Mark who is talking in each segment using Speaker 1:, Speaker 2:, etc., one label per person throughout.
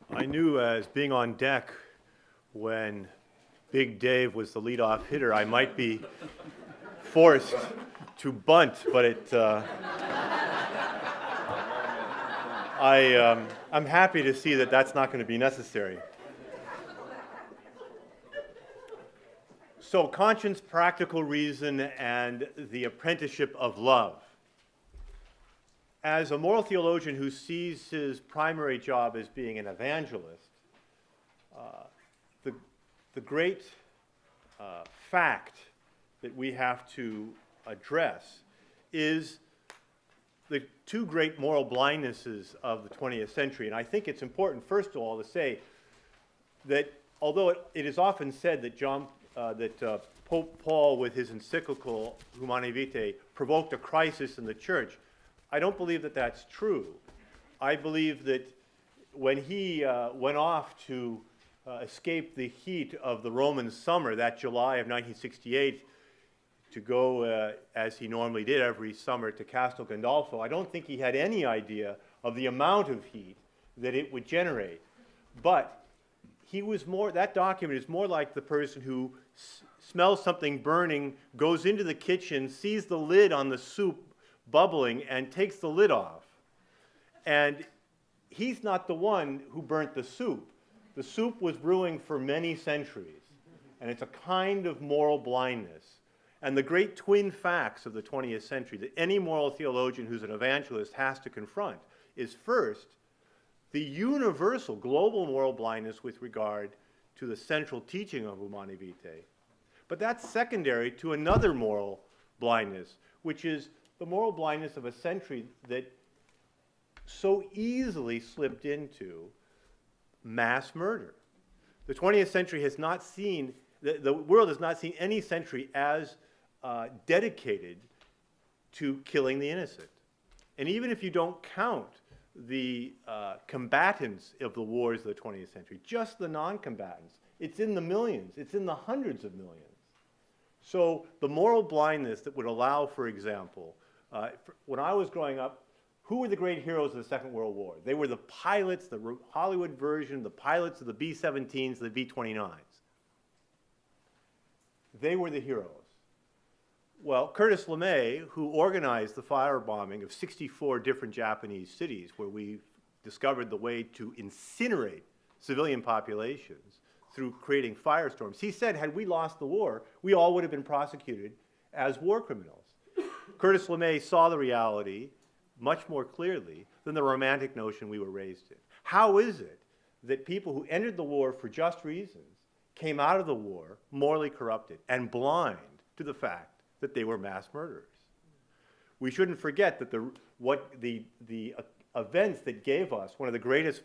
Speaker 1: I knew as being on deck when Big Dave was the leadoff hitter, I might be forced to bunt, but I'm happy to see that that's not going to be necessary. So, conscience, practical reason, and the apprenticeship of love. As a moral theologian who sees his primary job as being an evangelist, the great fact that we have to address is the two great moral blindnesses of the 20th century. And I think it's important, first of all, to say that although it is often said that Pope Paul, with his encyclical Humanae Vitae, provoked a crisis in the church, I don't believe that that's true. I believe that when he went off to escape the heat of the Roman summer that July of 1968 to go, as he normally did every summer, to Castel Gandolfo, I don't think he had any idea of the amount of heat that it would generate. But that document is more like the person who smells something burning, goes into the kitchen, sees the lid on the soup bubbling, and takes the lid off. And he's not the one who burnt the soup. The soup was brewing for many centuries, and it's a kind of moral blindness. And the great twin facts of the 20th century that any moral theologian who's an evangelist has to confront is, first, the universal global moral blindness with regard to the central teaching of Humanae Vitae. But that's secondary to another moral blindness, which is the moral blindness of a century that so easily slipped into mass murder. The 20th century has not seen, the world has not seen any century as dedicated to killing the innocent. And even if you don't count the combatants of the wars of the 20th century, just the non-combatants, it's in the millions, it's in the hundreds of millions. So the moral blindness that would allow, for example, when I was growing up, who were the great heroes of the Second World War? They were the pilots, the Hollywood version, the pilots of the B-17s, the B-29s. They were the heroes. Well, Curtis LeMay, who organized the firebombing of 64 different Japanese cities where we discovered the way to incinerate civilian populations through creating firestorms, he said, had we lost the war, we all would have been prosecuted as war criminals. Curtis LeMay saw the reality much more clearly than the romantic notion we were raised in. How is it that people who entered the war for just reasons came out of the war morally corrupted and blind to the fact that they were mass murderers? We shouldn't forget that the events that gave us one of the greatest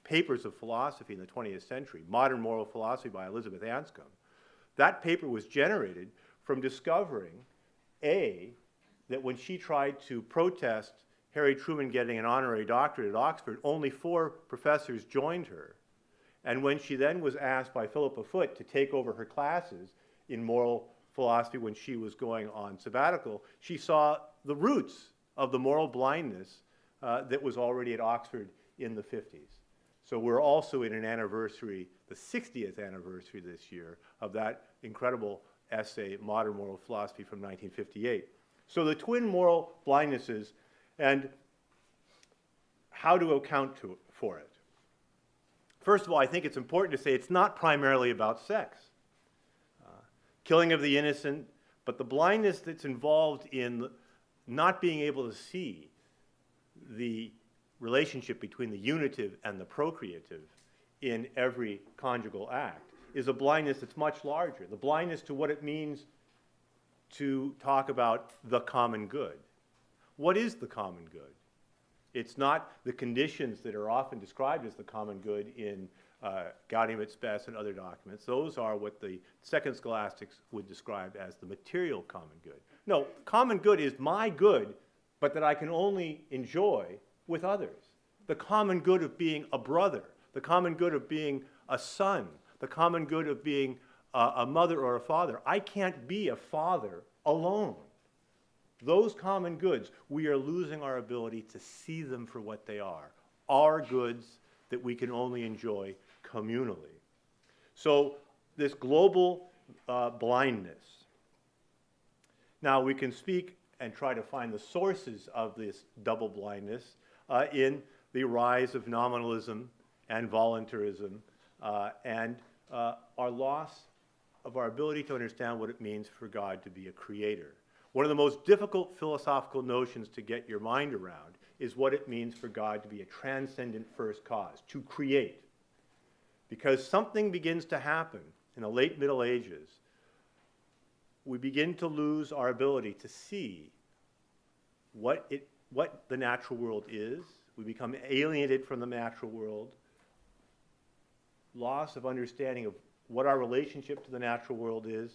Speaker 1: papers of philosophy in the 20th century, Modern Moral Philosophy by Elizabeth Anscombe, that paper was generated from discovering, that when she tried to protest Harry Truman getting an honorary doctorate at Oxford, only 4 professors joined her. And when she then was asked by Philippa Foot to take over her classes in moral philosophy when she was going on sabbatical, she saw the roots of the moral blindness that was already at Oxford in the 50s. So we're also in an anniversary, the 60th anniversary this year, of that incredible essay, Modern Moral Philosophy from 1958. So the twin moral blindnesses and how to account for it. First of all, I think it's important to say it's not primarily about sex. Killing of the innocent, but the blindness that's involved in not being able to see the relationship between the unitive and the procreative in every conjugal act is a blindness that's much larger. The blindness to what it means to talk about the common good. What is the common good? It's not the conditions that are often described as the common good in Gaudium et Spes and other documents. Those are what the second scholastics would describe as the material common good. No, common good is my good, but that I can only enjoy with others. The common good of being a brother, the common good of being a son, the common good of being a mother or a father. I can't be a father alone. Those common goods, we are losing our ability to see them for what they are. Our goods that we can only enjoy communally. So this global blindness. Now we can speak and try to find the sources of this double blindness in the rise of nominalism and voluntarism and our loss of our ability to understand what it means for God to be a creator. One of the most difficult philosophical notions to get your mind around is what it means for God to be a transcendent first cause, to create. Because something begins to happen in the late Middle Ages. We begin to lose our ability to see what the natural world is. We become alienated from the natural world. Loss of understanding of what our relationship to the natural world is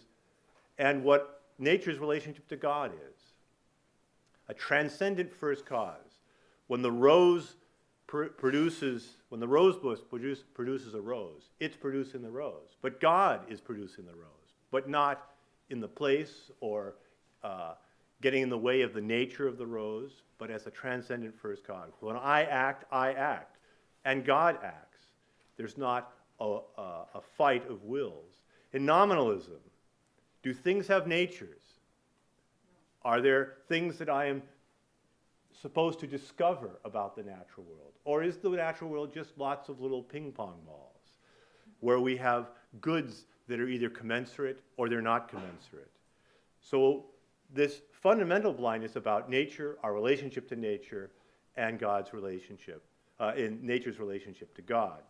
Speaker 1: and what nature's relationship to God is. A transcendent first cause. When the rose produces a rose, it's producing the rose. But God is producing the rose, but not in the place or getting in the way of the nature of the rose, but as a transcendent first cause. When I act, and God acts. There's not a fight of wills. In nominalism, do things have natures? Are there things that I am supposed to discover about the natural world? Or is the natural world just lots of little ping pong balls where we have goods that are either commensurate or they're not commensurate? So this fundamental blindness about nature, our relationship to nature, and God's relationship, in nature's relationship to God.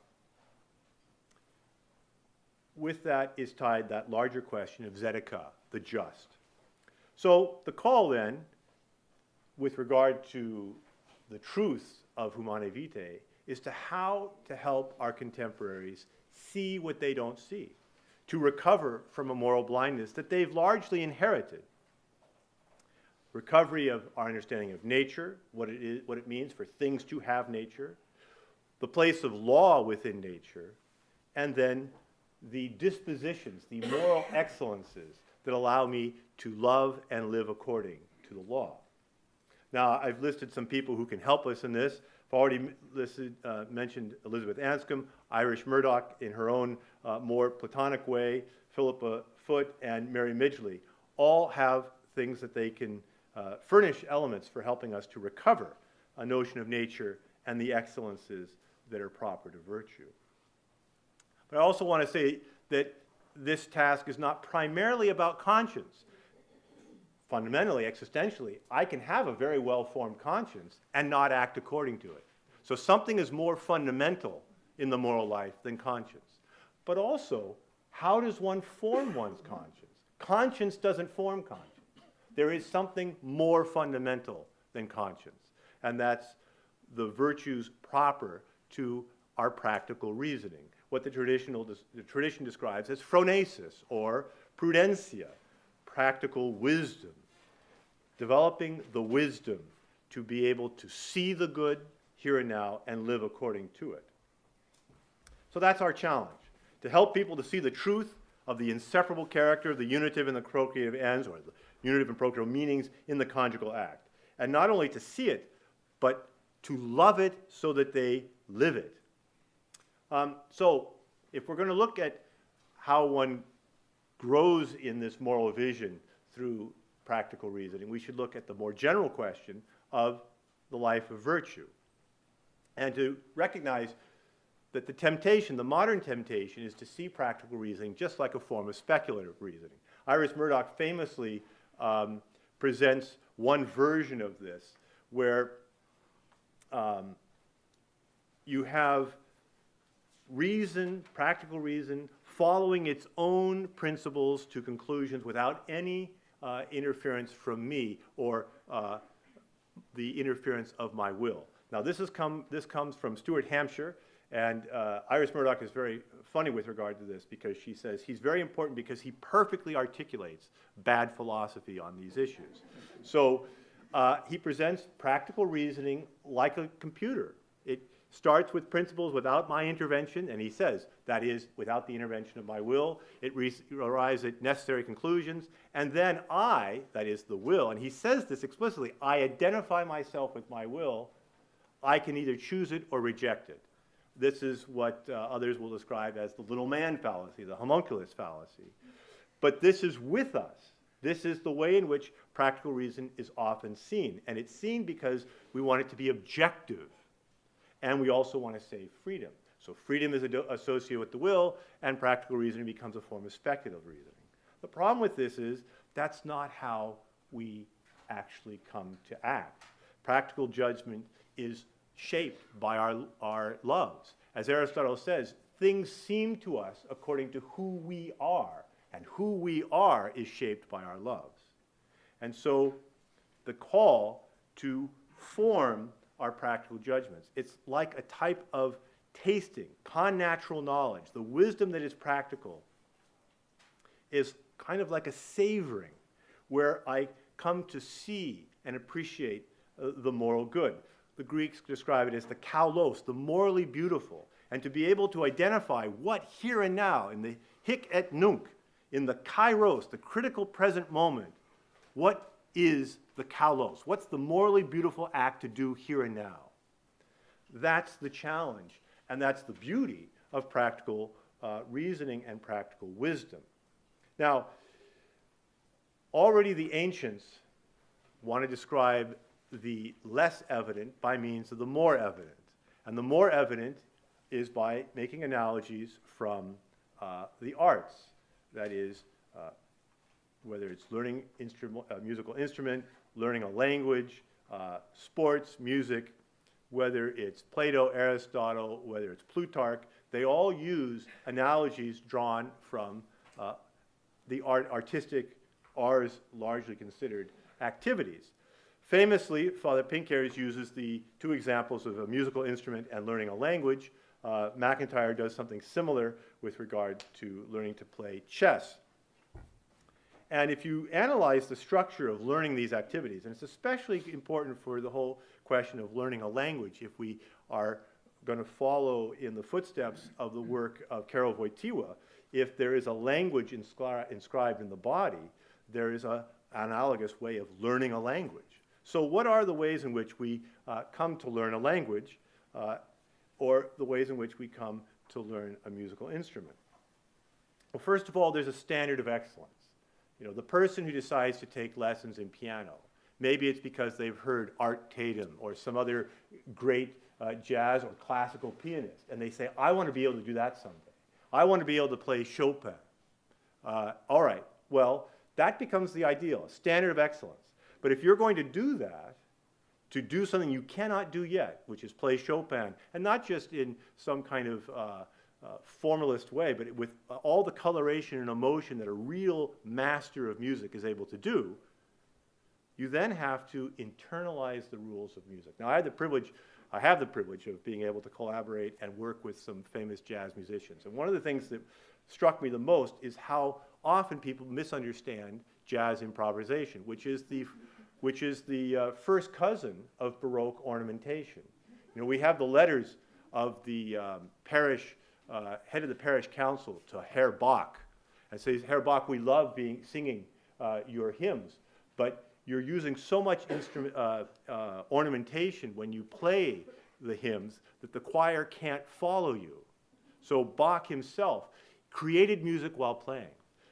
Speaker 1: With that is tied that larger question of Zedekiah, the just. So the call then, with regard to the truths of Humanae Vitae, is to how to help our contemporaries see what they don't see, to recover from a moral blindness that they've largely inherited. Recovery of our understanding of nature, what it means for things to have nature, the place of law within nature, and then the dispositions, the moral excellences that allow me to love and live according to the law. Now, I've listed some people who can help us in this. I've already mentioned Elizabeth Anscombe, Irish Murdoch in her own more Platonic way, Philippa Foot, and Mary Midgley. All have things that they can furnish elements for helping us to recover a notion of nature and the excellences that are proper to virtue. But I also want to say that this task is not primarily about conscience. Fundamentally, existentially, I can have a very well-formed conscience and not act according to it. So something is more fundamental in the moral life than conscience. But also, how does one form one's conscience? Conscience doesn't form conscience. There is something more fundamental than conscience, and that's the virtues proper to our practical reasoning, what the tradition describes as phronesis or prudentia, practical wisdom, developing the wisdom to be able to see the good here and now and live according to it. So that's our challenge, to help people to see the truth of the inseparable character of the unitive and the procreative ends, or the unitive and procreative meanings in the conjugal act. And not only to see it, but to love it so that they live it. So if we're going to look at how one grows in this moral vision through practical reasoning, we should look at the more general question of the life of virtue. And to recognize that the temptation, the modern temptation, is to see practical reasoning just like a form of speculative reasoning. Iris Murdoch famously presents one version of this where you have reason, practical reason, following its own principles to conclusions without any interference from me or the interference of my will. Now, this comes from Stuart Hampshire, and Iris Murdoch is very funny with regard to this because she says he's very important because he perfectly articulates bad philosophy on these issues. So he presents practical reasoning like a computer. It starts with principles without my intervention, and he says, that is, without the intervention of my will, it arrives at necessary conclusions, and then I, that is the will, and he says this explicitly, I identify myself with my will, I can either choose it or reject it. This is what others will describe as the little man fallacy, the homunculus fallacy. But this is with us. This is the way in which practical reason is often seen. And it's seen because we want it to be objective. And we also want to save freedom. So freedom is associated with the will, and practical reasoning becomes a form of speculative reasoning. The problem with this is that's not how we actually come to act. Practical judgment is shaped by our loves. As Aristotle says, things seem to us according to who we are, and who we are is shaped by our loves. And so the call to form our practical judgments, it's like a type of tasting, connatural knowledge. The wisdom that is practical is kind of like a savoring, where I come to see and appreciate the moral good. The Greeks describe it as the kaulos, the morally beautiful, and to be able to identify what here and now, in the hic et nunc, in the kairos, the critical present moment, what is the kaulos? What's the morally beautiful act to do here and now? That's the challenge, and that's the beauty of practical reasoning and practical wisdom. Now, already the ancients want to describe the less evident by means of the more evident. And the more evident is by making analogies from the arts. That is, whether it's learning a musical instrument, learning a language, sports, music, whether it's Plato, Aristotle, whether it's Plutarch, they all use analogies drawn from the artistic, ours largely considered, activities. Famously, Father Pinckaers uses the two examples of a musical instrument and learning a language. MacIntyre does something similar with regard to learning to play chess. And if you analyze the structure of learning these activities, and it's especially important for the whole question of learning a language, if we are going to follow in the footsteps of the work of Karol Wojtyła, if there is a language inscribed in the body, there is an analogous way of learning a language. So what are the ways in which we come to learn a language, or the ways in which we come to learn a musical instrument? Well, first of all, there's a standard of excellence. You know, the person who decides to take lessons in piano, maybe it's because they've heard Art Tatum or some other great jazz or classical pianist, and they say, I want to be able to do that someday. I want to be able to play Chopin. All right, well, that becomes the ideal, a standard of excellence. But if you're going to do that, to do something you cannot do yet, which is play Chopin, and not just in some kind of formalist way, but with all the coloration and emotion that a real master of music is able to do, you then have to internalize the rules of music. Now, I have the privilege of being able to collaborate and work with some famous jazz musicians. And one of the things that struck me the most is how often people misunderstand jazz improvisation, which is the first cousin of Baroque ornamentation. You know, we have the letters of the head of the parish council to Herr Bach, and says, Herr Bach, we love singing your hymns, but you're using so much ornamentation when you play the hymns that the choir can't follow you. So Bach himself created music while playing.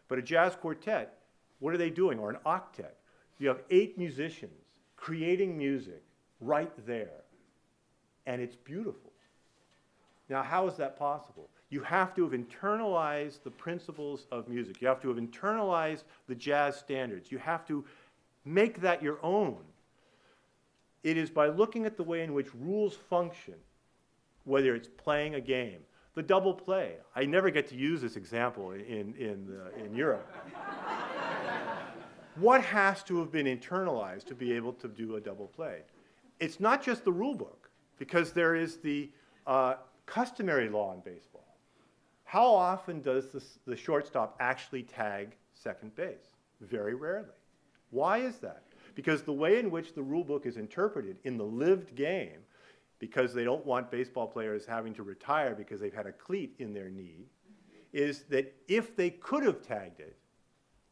Speaker 1: But a jazz quartet, what are they doing? Or an octet? You have 8 musicians creating music right there, and it's beautiful. Now, how is that possible? You have to have internalized the principles of music. You have to have internalized the jazz standards. You have to make that your own. It is by looking at the way in which rules function, whether it's playing a game. The double play. I never get to use this example in Europe. What has to have been internalized to be able to do a double play? It's not just the rule book, because there is the customary law in baseball. How often does the shortstop actually tag second base? Very rarely. Why is that? Because the way in which the rule book is interpreted in the lived game, because they don't want baseball players having to retire because they've had a cleat in their knee, is that if they could have tagged it,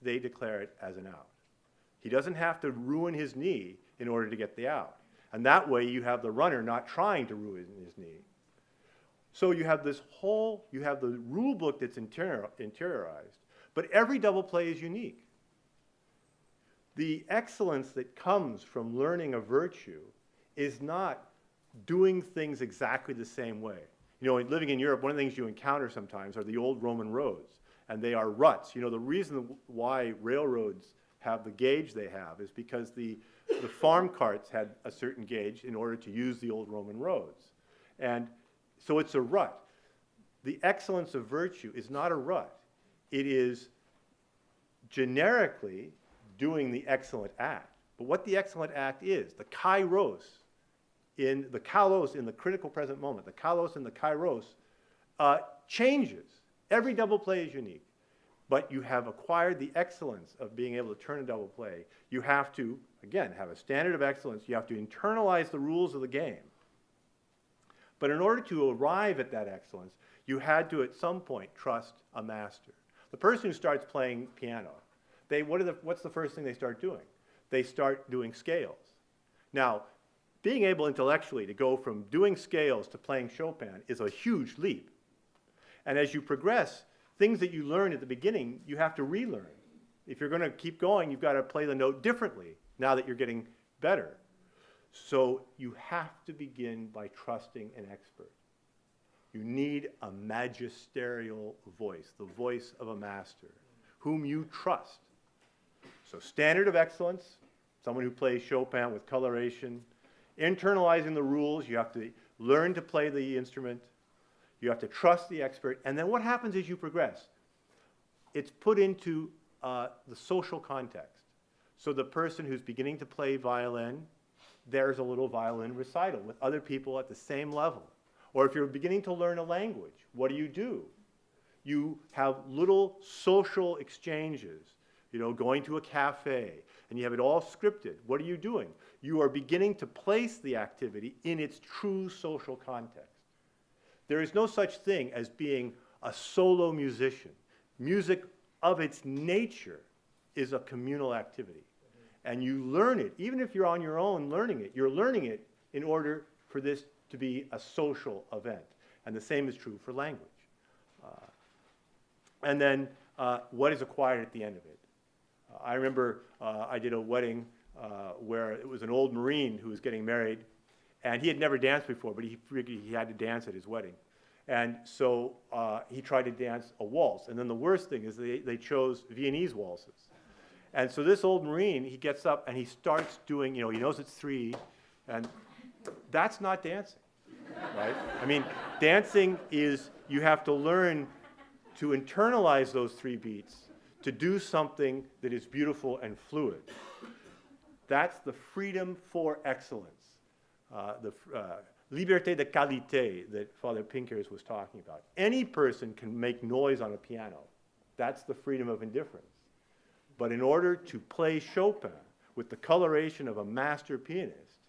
Speaker 1: they declare it as an out. He doesn't have to ruin his knee in order to get the out. And that way you have the runner not trying to ruin his knee. So you have this whole, you have the rule book that's interiorized, but every double play is unique. The excellence that comes from learning a virtue is not doing things exactly the same way. You know, living in Europe, one of the things you encounter sometimes are the old Roman roads, and they are ruts. You know, the reason why railroads have the gauge they have is because the farm carts had a certain gauge in order to use the old Roman roads. And so it's a rut. The excellence of virtue is not a rut. It is generically doing the excellent act. But what the excellent act is, the kairos, in the kalos in the critical present moment, the kalos and the kairos changes. Every double play is unique. But you have acquired the excellence of being able to turn a double play. You have to, again, have a standard of excellence. You have to internalize the rules of the game. But in order to arrive at that excellence, you had to, at some point, trust a master. The person who starts playing piano, what's the first thing they start doing? They start doing scales. Now, being able intellectually to go from doing scales to playing Chopin is a huge leap. And as you progress, things that you learn at the beginning, you have to relearn. If you're going to keep going, you've got to play the note differently now that you're getting better. So you have to begin by trusting an expert. You need a magisterial voice, the voice of a master, whom you trust. So standard of excellence, someone who plays Chopin with coloration, internalizing the rules, you have to learn to play the instrument, you have to trust the expert, and then what happens as you progress? It's put into the social context. So the person who's beginning to play violin, there's a little violin recital with other people at the same level. Or if you're beginning to learn a language, what do? You have little social exchanges, you know, going to a cafe, and you have it all scripted. What are you doing? You are beginning to place the activity in its true social context. There is no such thing as being a solo musician. Music of its nature is a communal activity. And you learn it, even if you're on your own learning it, you're learning it in order for this to be a social event. And the same is true for language. And then what is acquired at the end of it? I remember I did a wedding where it was an old Marine who was getting married, and he had never danced before, but he figured he had to dance at his wedding. And so he tried to dance a waltz. And then the worst thing is they chose Viennese waltzes. And so this old Marine, he gets up and he starts doing, you know, he knows it's 3, and that's not dancing, right? I mean, dancing is, you have to learn to internalize those 3 beats to do something that is beautiful and fluid. That's the freedom for excellence, the liberté de qualité that Father Pinkers was talking about. Any person can make noise on a piano. That's the freedom of indifference. But in order to play Chopin with the coloration of a master pianist,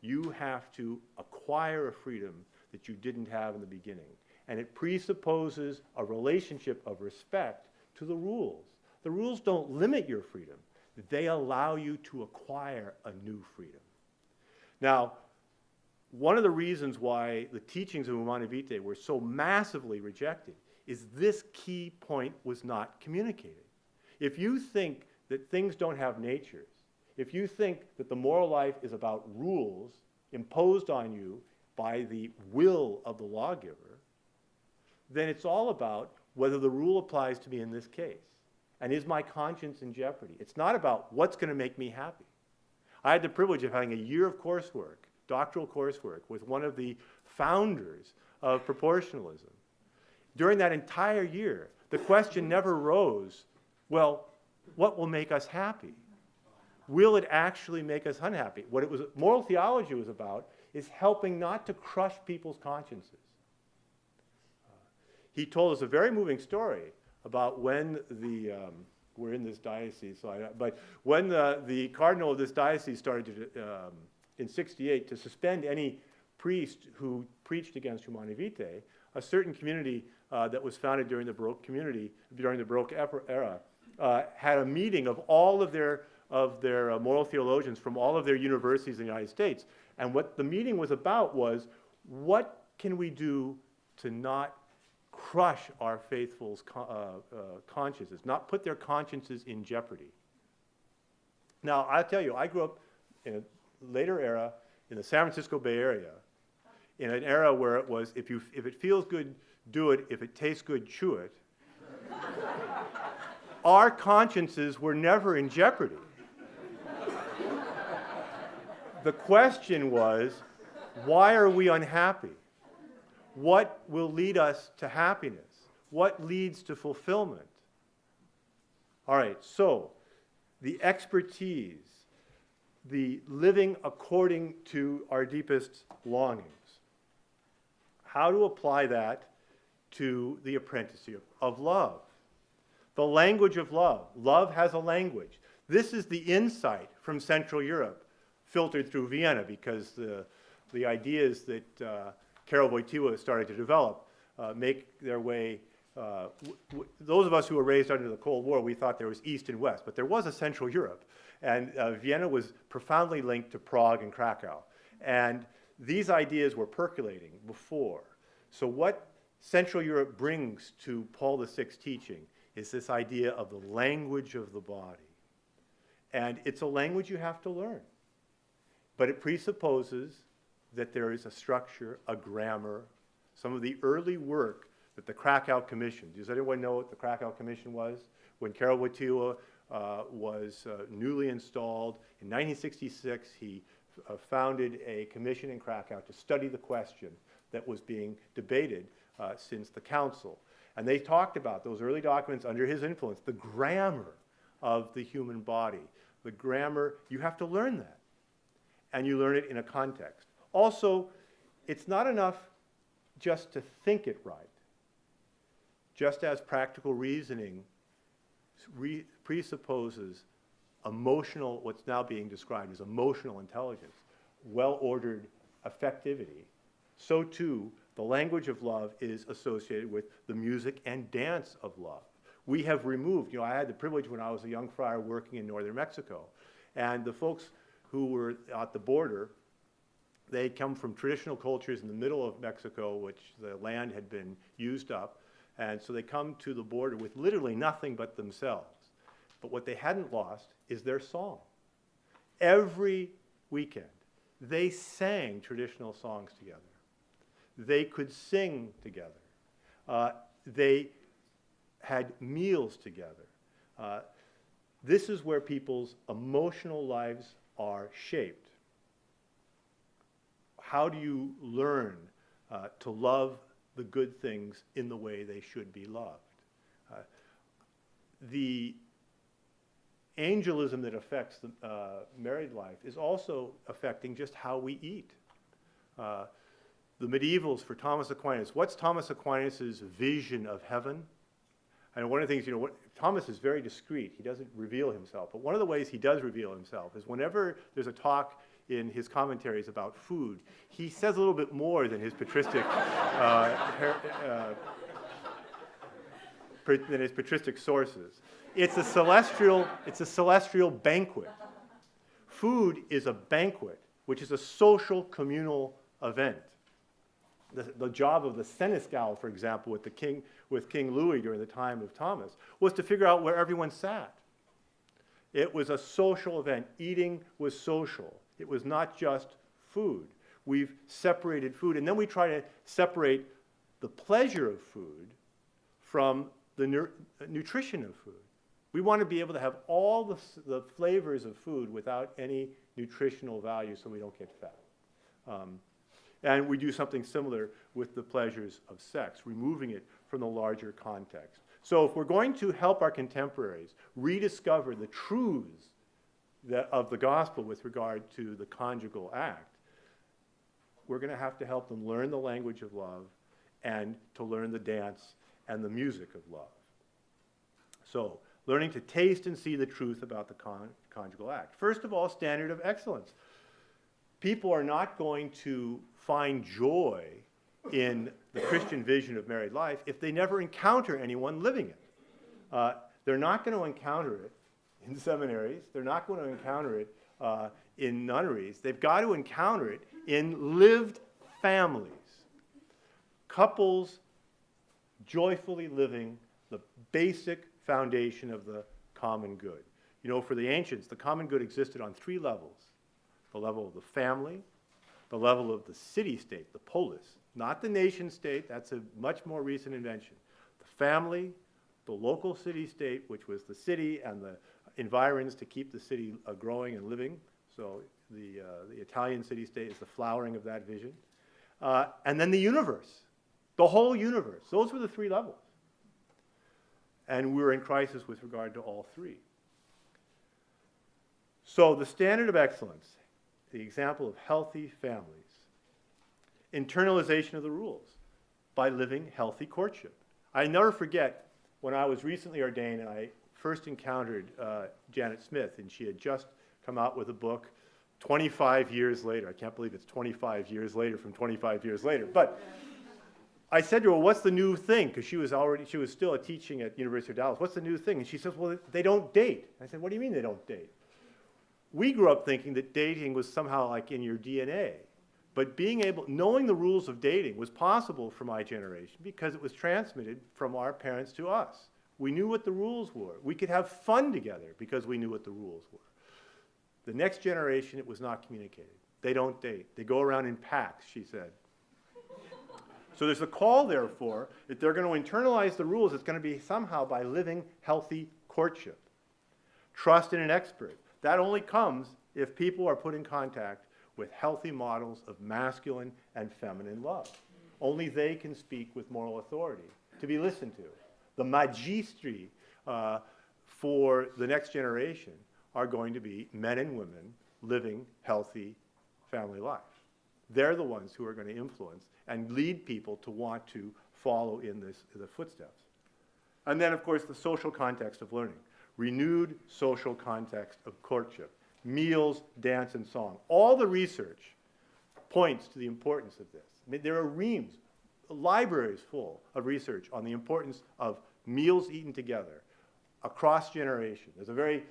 Speaker 1: you have to acquire a freedom that you didn't have in the beginning. And it presupposes a relationship of respect to the rules. The rules don't limit your freedom. They allow you to acquire a new freedom. Now, one of the reasons why the teachings of Humanae Vitae were so massively rejected is this key point was not communicated. If you think that things don't have natures, if you think that the moral life is about rules imposed on you by the will of the lawgiver, then it's all about whether the rule applies to me in this case. And is my conscience in jeopardy? It's not about what's going to make me happy. I had the privilege of having a year of coursework, doctoral coursework, with one of the founders of proportionalism. During that entire year, the question never rose, well, what will make us happy? Will it actually make us unhappy? What moral theology was about is helping not to crush people's consciences. He told us a very moving story about when we're in this diocese, but when the cardinal of this diocese started to, in '68 to suspend any priest who preached against Humanae Vitae, a certain community that was founded during the Baroque era had a meeting of all of their moral theologians from all of their universities in the United States. And what the meeting was about was, what can we do to not crush our faithfuls' consciences, not put their consciences in jeopardy. Now, I'll tell you, I grew up in a later era in the San Francisco Bay Area, in an era where it was, if it feels good, do it. If it tastes good, chew it. Our consciences were never in jeopardy. The question was, why are we unhappy? What will lead us to happiness? What leads to fulfillment? All right, so the expertise, the living according to our deepest longings. How to apply that to the apprenticeship of love. The language of love. Love has a language. This is the insight from Central Europe, filtered through Vienna, because the ideas that Karol Wojtyła started to develop make their way. Those of us who were raised under the Cold War, we thought there was East and West, but there was a Central Europe. And Vienna was profoundly linked to Prague and Krakow. And these ideas were percolating before. So what Central Europe brings to Paul VI's teaching is this idea of the language of the body. And it's a language you have to learn. But it presupposes that there is a structure, a grammar, some of the early work that the Krakow Commission. Does anyone know what the Krakow Commission was? When Karol Wojtyła was newly installed in 1966, he founded a commission in Krakow to study the question that was being debated since the council. And they talked about those early documents under his influence, the grammar of the human body. The grammar, you have to learn that. And you learn it in a context. Also, it's not enough just to think it right. Just as practical reasoning presupposes emotional, what's now being described as emotional intelligence, well-ordered affectivity, so too the language of love is associated with the music and dance of love. We have removed, I had the privilege when I was a young friar working in northern Mexico, and the folks who were at the border, they come from traditional cultures in the middle of Mexico, which the land had been used up, and so they come to the border with literally nothing but themselves. But what they hadn't lost is their song. Every weekend, they sang traditional songs together. They could sing together. They had meals together. This is where people's emotional lives are shaped. How do you learn to love the good things in the way they should be loved? The angelism that affects the married life is also affecting just how we eat. The medievals for Thomas Aquinas, what's Thomas Aquinas' vision of heaven? And one of the things, Thomas is very discreet. He doesn't reveal himself. But one of the ways he does reveal himself is whenever there's a talk in his commentaries about food, he says a little bit more than his patristic sources. It's a celestial banquet. Food is a banquet, which is a social communal event. The job of the seneschal, for example, with King Louis during the time of Thomas, was to figure out where everyone sat. It was a social event. Eating was social. It was not just food. We've separated food, and then we try to separate the pleasure of food from the nutrition of food. We want to be able to have all the flavors of food without any nutritional value so we don't get fat. And we do something similar with the pleasures of sex, removing it from the larger context. So if we're going to help our contemporaries rediscover the truths of the gospel with regard to the conjugal act, we're going to have to help them learn the language of love and to learn the dance and the music of love. So, learning to taste and see the truth about the conjugal act. First of all, standard of excellence. People are not going to find joy in the Christian vision of married life if they never encounter anyone living it. They're not going to encounter it in seminaries. They're not going to encounter it in nunneries. They've got to encounter it in lived families. Couples joyfully living the basic foundation of the common good. You know, for the ancients, the common good existed on three levels. The level of the family, the level of the city-state, the polis, not the nation-state, that's a much more recent invention. The family, the local city-state, which was the city and the environs to keep the city growing and living. So the Italian city-state is the flowering of that vision. And then the universe, the whole universe. Those were the three levels. And we're in crisis with regard to all three. So the standard of excellence, the example of healthy families, internalization of the rules by living healthy courtship. I never forget when I was recently ordained and I first encountered Janet Smith, and she had just come out with a book 25 years later. I can't believe it's 25 years later from 25 years later. But I said to her, well, what's the new thing? Because she was still teaching at University of Dallas. What's the new thing? And she says, well, they don't date. I said, what do you mean they don't date? We grew up thinking that dating was somehow like in your DNA. But knowing the rules of dating was possible for my generation because it was transmitted from our parents to us. We knew what the rules were. We could have fun together because we knew what the rules were. The next generation, it was not communicated. They don't date. They go around in packs, she said. So there's a call, therefore, if they're going to internalize the rules, it's going to be somehow by living healthy courtship. Trust in an expert. That only comes if people are put in contact with healthy models of masculine and feminine love. Only they can speak with moral authority to be listened to. The magistri for the next generation are going to be men and women living healthy family life. They're the ones who are going to influence and lead people to want to follow in the footsteps. And then, of course, the social context of learning. Renewed social context of courtship. Meals, dance, and song. All the research points to the importance of this. I mean, there are reams, libraries full of research on the importance of meals eaten together across generations. There's a very,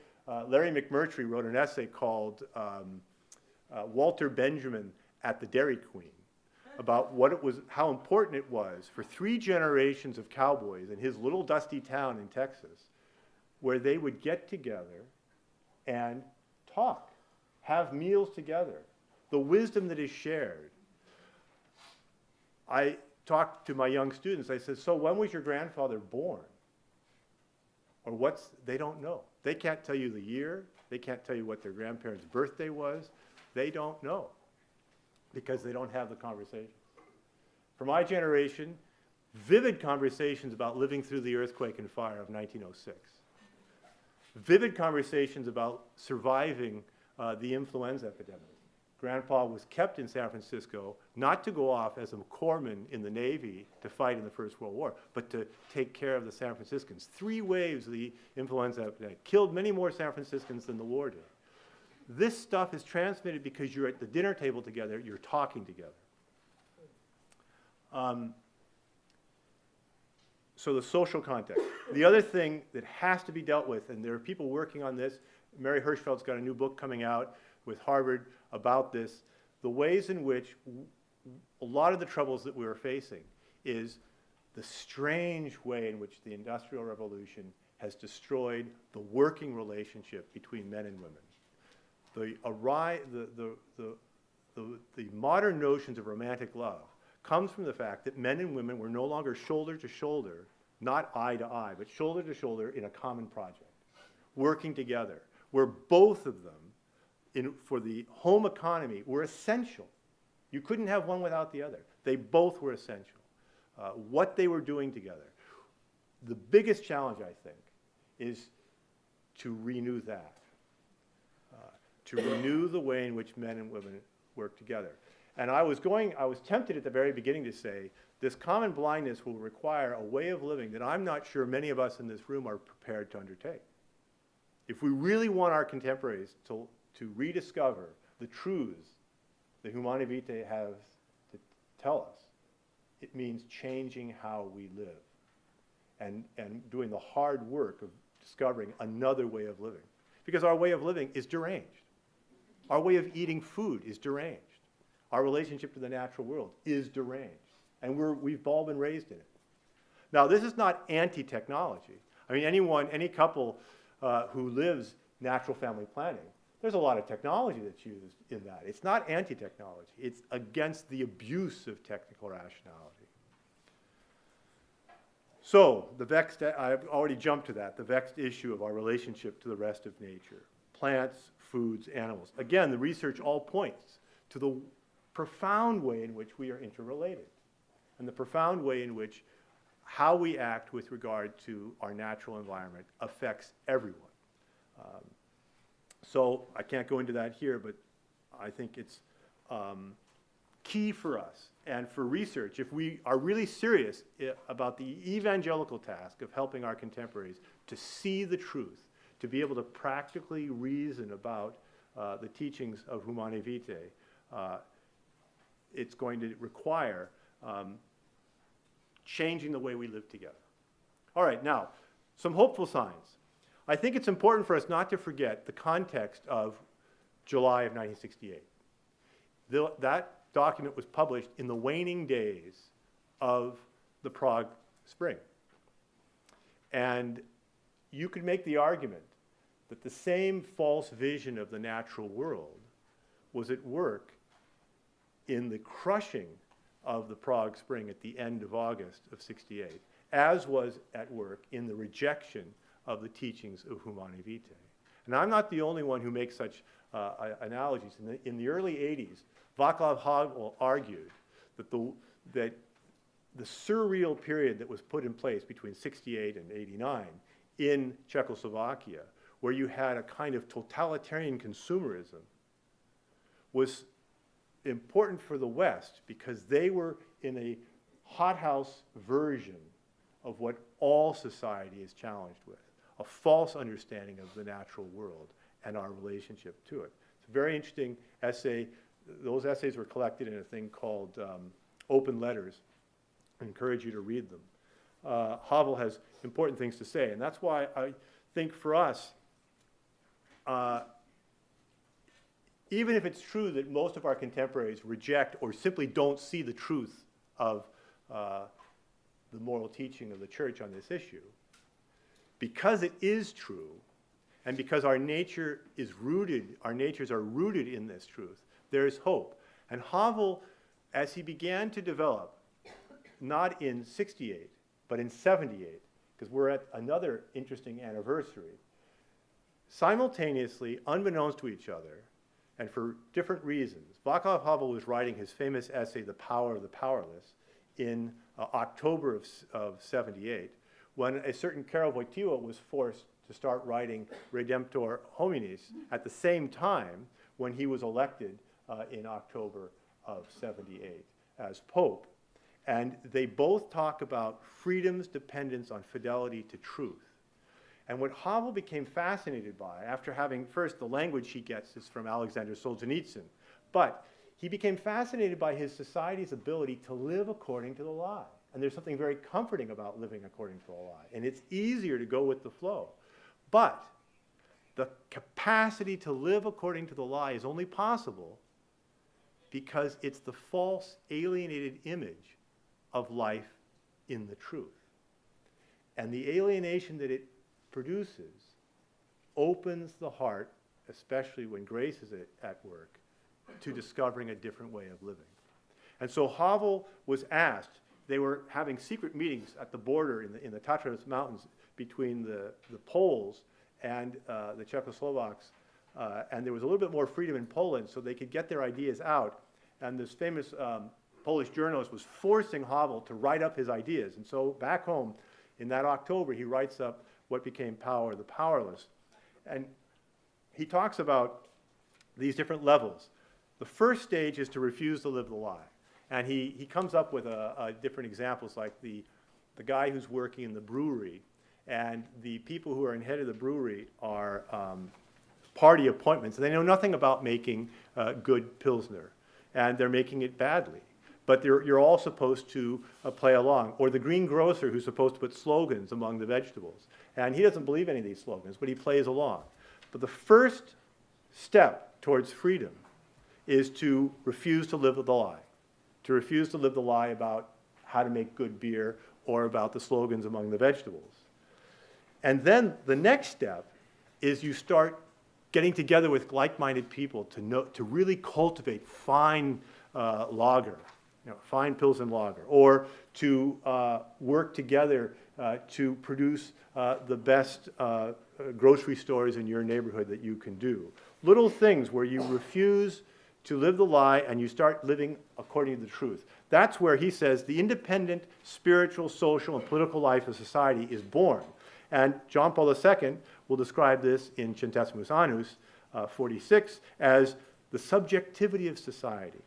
Speaker 1: Larry McMurtry wrote an essay called Walter Benjamin at the Dairy Queen about how important it was for 3 generations of cowboys in his little dusty town in Texas, where they would get together and talk, have meals together, the wisdom that is shared. I talked to my young students, I said, so when was your grandfather born? Or they don't know. They can't tell you the year, they can't tell you what their grandparents' birthday was, they don't know, because they don't have the conversation. For my generation, vivid conversations about living through the earthquake and fire of 1906. Vivid conversations about surviving the influenza epidemic. Grandpa was kept in San Francisco not to go off as a corpsman in the Navy to fight in the First World War, but to take care of the San Franciscans. 3 waves of the influenza epidemic killed many more San Franciscans than the war did. This stuff is transmitted because you're at the dinner table together, you're talking together. So the social context. The other thing that has to be dealt with, and there are people working on this, Mary Hirschfeld's got a new book coming out with Harvard about this, the ways in which a lot of the troubles that we're facing is the strange way in which the Industrial Revolution has destroyed the working relationship between men and women. The modern notions of romantic love comes from the fact that men and women were no longer shoulder to shoulder, not eye to eye, but shoulder to shoulder in a common project, working together, where both of them, for the home economy, were essential. You couldn't have one without the other. They both were essential. What they were doing together. The biggest challenge, I think, is to renew that. To renew the way in which men and women work together. And I was tempted at the very beginning to say, this common blindness will require a way of living that I'm not sure many of us in this room are prepared to undertake. If we really want our contemporaries to rediscover the truths that Humanae Vitae has to tell us, it means changing how we live and doing the hard work of discovering another way of living. Because our way of living is deranged. Our way of eating food is deranged. Our relationship to the natural world is deranged. And we've all been raised in it. Now, this is not anti-technology. I mean, any couple who lives natural family planning, there's a lot of technology that's used in that. It's not anti-technology. It's against the abuse of technical rationality. So, I've already jumped to that, the vexed issue of our relationship to the rest of nature. Plants, foods, animals. Again, the research all points to the profound way in which we are interrelated, and the profound way in which how we act with regard to our natural environment affects everyone. So I can't go into that here, but I think it's key for us and for research, if we are really serious about the evangelical task of helping our contemporaries to see the truth, to be able to practically reason about the teachings of Humanae Vitae, it's going to require changing the way we live together. All right, now, some hopeful signs. I think it's important for us not to forget the context of July of 1968. That document was published in the waning days of the Prague Spring. And you could make the argument that the same false vision of the natural world was at work in the crushing of the Prague Spring at the end of August of '68, as was at work in the rejection of the teachings of Humanae Vitae. And I'm not the only one who makes such analogies. In the early '80s, Václav Havel argued that the surreal period that was put in place between '68 and '89 in Czechoslovakia, where you had a kind of totalitarian consumerism, was important for the West because they were in a hothouse version of what all society is challenged with, a false understanding of the natural world and our relationship to it. It's a very interesting essay. Those essays were collected in a thing called Open Letters. I encourage you to read them. Havel has important things to say, and that's why I think for us, even if it's true that most of our contemporaries reject or simply don't see the truth of the moral teaching of the church on this issue, because it is true, and because our natures are rooted in this truth, there is hope. And Havel, as he began to develop, not in '68, but in '78, because we're at another interesting anniversary, simultaneously, unbeknownst to each other, and for different reasons, Václav Havel was writing his famous essay, The Power of the Powerless, in October of '78, when a certain Karol Wojtyła was forced to start writing Redemptor Hominis at the same time when he was elected in October of '78 as Pope. And they both talk about freedom's dependence on fidelity to truth. And what Havel became fascinated by, after having, first, the language he gets is from Alexander Solzhenitsyn, but he became fascinated by his society's ability to live according to the lie. And there's something very comforting about living according to the lie. And it's easier to go with the flow. But the capacity to live according to the lie is only possible because it's the false, alienated image of life in the truth. And the alienation that it produces opens the heart, especially when grace is at work, to discovering a different way of living. And so Havel was asked, they were having secret meetings at the border in the Tatras Mountains between the Poles and the Czechoslovaks, and there was a little bit more freedom in Poland so they could get their ideas out. And this famous Polish journalist was forcing Havel to write up his ideas. And so back home in that October, he writes up what became Power of the Powerless. And he talks about these different levels. The first stage is to refuse to live the lie. And he comes up with different examples, like the guy who's working in the brewery, and the people who are in head of the brewery are party appointments. They know nothing about making good Pilsner, and they're making it badly. But you're all supposed to play along. Or the greengrocer who's supposed to put slogans among the vegetables. And he doesn't believe any of these slogans, but he plays along. But the first step towards freedom is to refuse to live the lie. To refuse to live the lie about how to make good beer or about the slogans among the vegetables. And then the next step is you start getting together with like-minded people to really cultivate fine lager, fine Pilsen lager, or to work together to produce the best grocery stores in your neighborhood that you can do. Little things where you refuse to live the lie and you start living according to the truth. That's where he says the independent spiritual, social, and political life of society is born. And John Paul II will describe this in Centesimus Annus 46 as the subjectivity of society.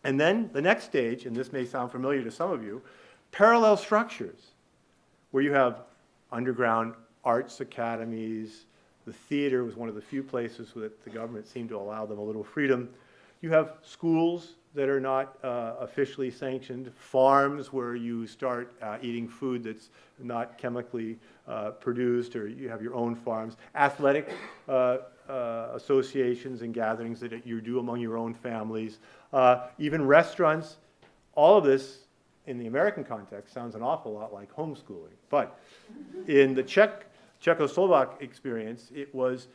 Speaker 1: And then the next stage, and this may sound familiar to some of you, parallel structures, where you have underground arts academies. The theater was one of the few places that the government seemed to allow them a little freedom. You have schools that are not officially sanctioned, farms where you start eating food that's not chemically produced, or you have your own farms, athletic associations and gatherings that you do among your own families, even restaurants. All of this, in the American context, sounds an awful lot like homeschooling. But in the Czechoslovak experience, it was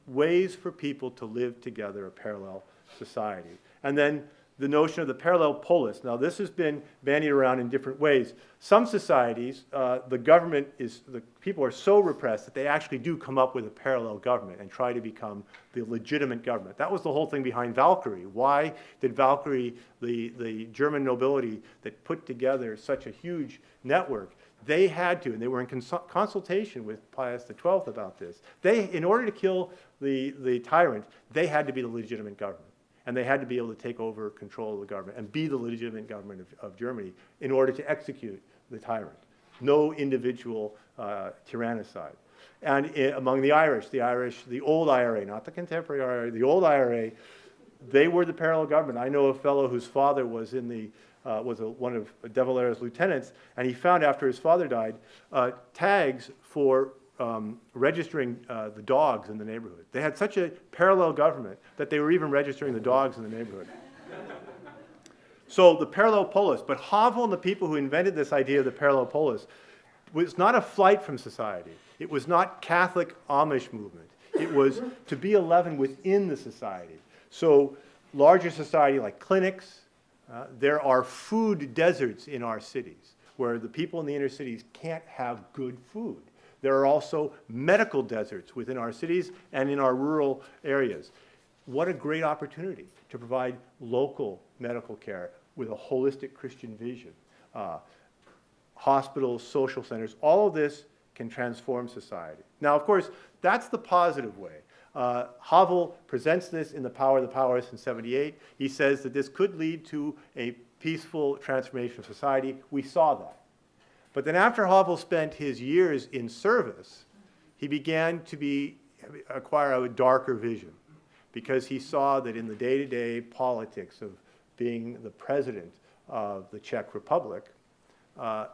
Speaker 1: ways for people to live together, a parallel society. And then the notion of the parallel polis. Now, this has been bandied around in different ways. Some societies, the people are so repressed that they actually do come up with a parallel government and try to become the legitimate government. That was the whole thing behind Valkyrie. Why did Valkyrie, the German nobility that put together such a huge network, they had to, and they were in consultation with Pius XII about this. In order to kill the tyrant, they had to be the legitimate government. And they had to be able to take over control of the government and be the legitimate government of Germany in order to execute the tyrant. No individual tyrannicide. And among the Irish, the old IRA, not the contemporary IRA, the old IRA, they were the parallel government. I know a fellow whose father was in the one of De Valera's lieutenants, and he found after his father died tags for registering the dogs in the neighborhood. They had such a parallel government that they were even registering the dogs in the neighborhood. So the parallel polis, but Havel and the people who invented this idea of the parallel polis was not a flight from society. It was not Catholic Amish movement. It was to be a leaven within the society. So larger society like clinics, there are food deserts in our cities where the people in the inner cities can't have good food. There are also medical deserts within our cities and in our rural areas. What a great opportunity to provide local medical care with a holistic Christian vision. Hospitals, social centers, all of this can transform society. Now, of course, that's the positive way. Havel presents this in The Power of the Powerless in 78. He says that this could lead to a peaceful transformation of society. We saw that. But then after Havel spent his years in service, he began to acquire a darker vision, because he saw that in the day-to-day politics of being the president of the Czech Republic, that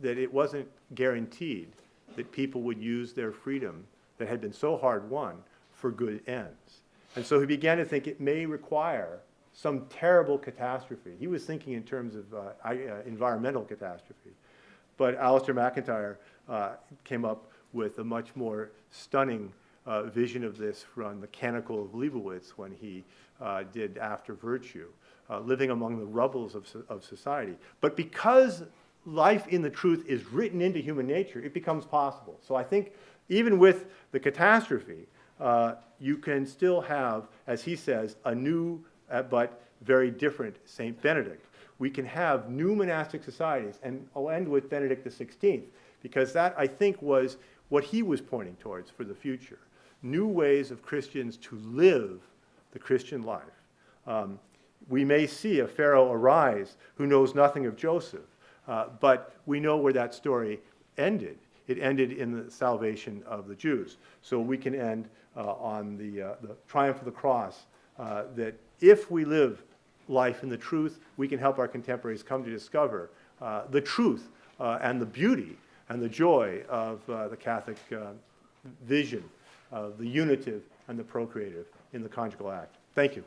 Speaker 1: it wasn't guaranteed that people would use their freedom that had been so hard won for good ends. And so he began to think it may require some terrible catastrophe. He was thinking in terms of environmental catastrophe. But Alistair McIntyre came up with a much more stunning vision of this from the Canticle of Leibowitz when he did After Virtue, living among the rubbles of society. But because life in the truth is written into human nature, it becomes possible. So I think even with the catastrophe, you can still have, as he says, a new but very different Saint Benedict. We can have new monastic societies, and I'll end with Benedict XVI, because that, I think, was what he was pointing towards for the future. New ways of Christians to live the Christian life. We may see a Pharaoh arise who knows nothing of Joseph, but we know where that story ended. It ended in the salvation of the Jews. So we can end on the triumph of the cross, that if we live life in the truth, we can help our contemporaries come to discover the truth and the beauty and the joy of the Catholic vision of the unitive and the procreative in the conjugal act. Thank you.